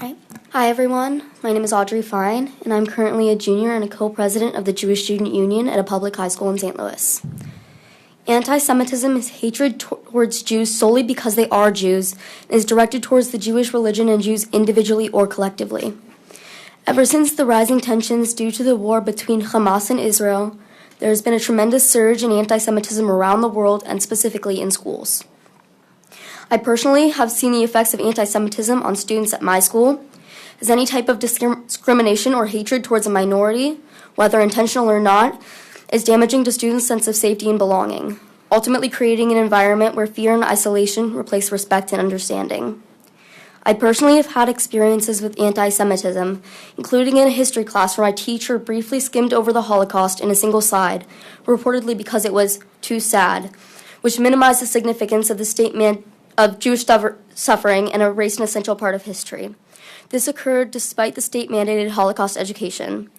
Alright. Hi everyone, my name is Audrey and I'm currently a junior and a co-president of the Jewish Student Union at a public high school in St. Louis. Anti-Semitism is hatred towards Jews solely because they are Jews and is directed towards the Jewish religion and Jews individually or collectively. Ever since the rising tensions due to the war between Hamas and Israel, there has been a tremendous surge in anti-Semitism around the world and specifically in schools. I personally have seen the effects of anti-Semitism on students at my school, as any type of discrimination or hatred towards a minority, whether intentional or not, is damaging to students' sense of safety and belonging, ultimately creating an environment where fear and isolation replace respect and understanding. I personally have had experiences with anti-Semitism, including in a history class where my teacher briefly skimmed over the Holocaust in a single slide, reportedly because it was too sad, which minimized the significance of the statement of Jewish suffering and erased an essential part of history. This occurred despite the state-mandated Holocaust education.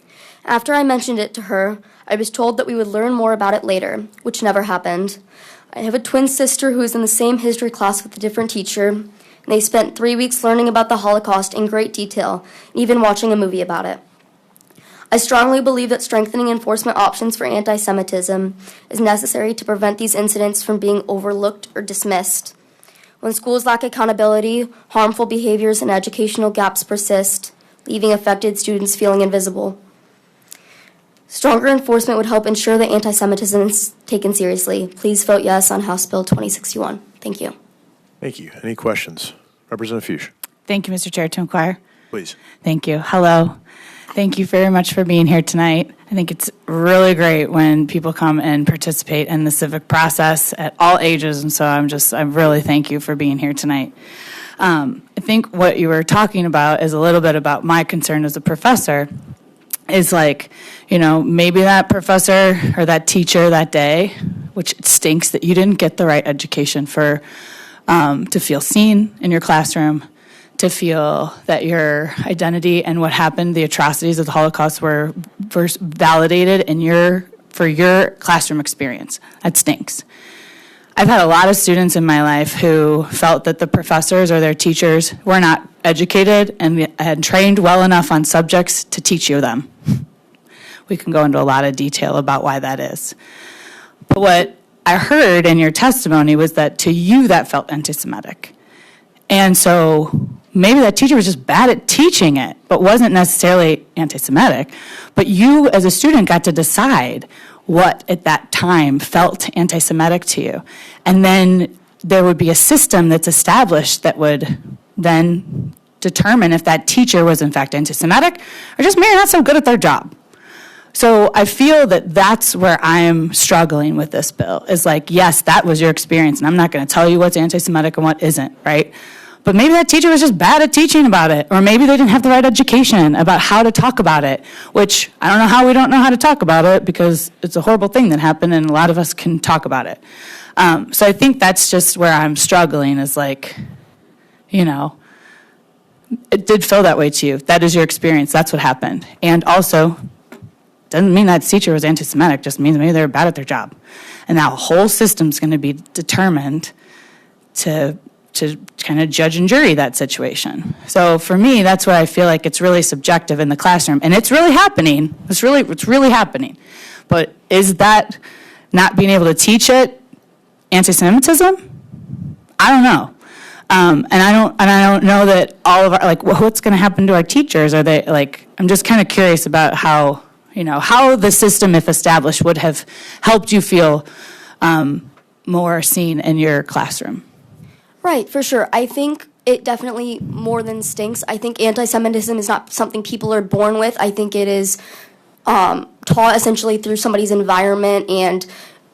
After I mentioned it to her, I was told that we would learn more about it later, which never happened. I have a twin sister who is in the same history class with a different teacher, and they spent 3 weeks learning about the Holocaust in great detail, and even watching a movie about it. I strongly believe that strengthening enforcement options for anti-Semitism is necessary to prevent these incidents from being overlooked or dismissed. When schools lack accountability, harmful behaviors and educational gaps persist, leaving affected students feeling invisible. Stronger enforcement would help ensure that anti-Semitism is taken seriously. Please vote yes on House Bill 2061. Thank you. Thank you. Any questions? Representative Fuchs. Thank you, Mr. Chair. To inquire. Please. Thank you. Hello. Thank you very much for being here tonight. I think it's really great when people come and participate in the civic process at all ages, and so I really thank you for being here tonight. I think what you were talking about is a little bit about my concern as a professor, is like, maybe that professor or that teacher that day, which it stinks that you didn't get the right education for, to feel seen in your classroom, to feel that your identity and what happened, the atrocities of the Holocaust were validated for your classroom experience. That stinks. I've had a lot of students in my life who felt that the professors or their teachers were not educated and had trained well enough on subjects to teach you them. We can go into a lot of detail about why that is. But what I heard in your testimony was that to you that felt anti-Semitic. And so maybe that teacher was just bad at teaching it, but wasn't necessarily anti-Semitic. But you as a student got to decide what at that time felt anti-Semitic to you. And then there would be a system that's established that would then determine if that teacher was in fact anti-Semitic or just maybe not so good at their job. So I feel that that's where I'm struggling with this bill, is like, yes, that was your experience, and I'm not going to tell you what's anti-Semitic and what isn't, right? But maybe that teacher was just bad at teaching about it, or maybe they didn't have the right education about how to talk about it, which I don't know how we don't know how to talk about it, because it's a horrible thing that happened and a lot of us can talk about it. So I think that's just where I'm struggling, is like, it did feel that way to you. That is your experience. That's what happened. And also, doesn't mean that teacher was anti-Semitic, just means maybe they were bad at their job. And now a whole system's going to be determined to kind of judge and jury that situation. So for me, that's where I feel like it's really subjective in the classroom. And it's really happening. It's really happening. But is that not being able to teach it anti-Semitism? I don't know. And I don't know that all of our, what's going to happen to our teachers? Are they, I'm just kind of curious about how the system, if established, would have helped you feel more seen in your classroom. Right, for sure. I think it definitely more than stinks. I think anti-Semitism is not something people are born with. I think it is taught essentially through somebody's environment, and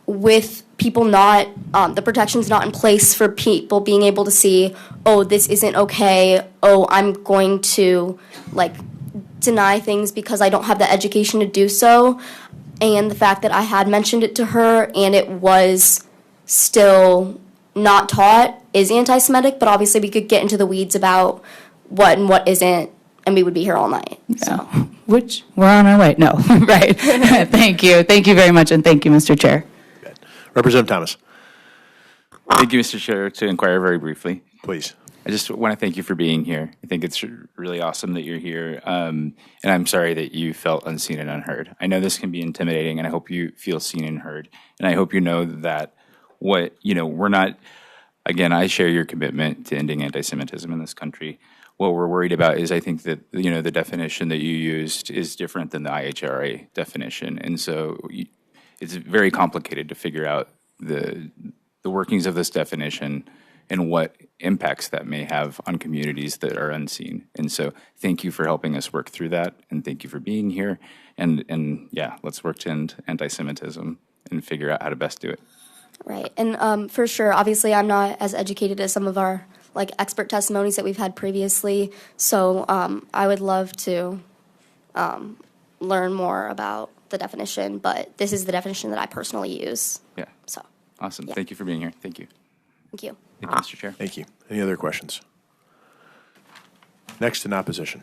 with people not, the protections not in place for people being able to see, oh, this isn't okay, oh, I'm going to, deny things because I don't have the education to do so, and the fact that I had mentioned it to her and it was still not taught is anti-Semitic, but obviously we could get into the weeds about what and what isn't, and we would be here all night. Yeah. So, which we're on our way. No, right. Thank you very much, and thank you, Mr. Chair. Representative Thomas. Thank you, Mr. Chair. To inquire very briefly. Please. I just want to thank you for being here. I think it's really awesome that you're here. And I'm sorry that you felt unseen and unheard. I know this can be intimidating, and I hope you feel seen and heard. And I hope you know that we're not, again, I share your commitment to ending anti-Semitism in this country. What we're worried about is I think that, the definition that you used is different than the IHRA definition. And so it's very complicated to figure out the workings of this definition and what impacts that may have on communities that are unseen. And so thank you for helping us work through that, and thank you for being here. And yeah, let's work to end anti-Semitism and figure out how to best do it. Right. And for sure, obviously, I'm not as educated as some of our expert testimonies that we've had previously. So I would love to learn more about the definition, but this is the definition that I personally use. Yeah. So Awesome. Yeah. Thank you for being here. Thank you. thank you. Thank you, Mr. Chair. Thank you. Any other questions? Next in opposition.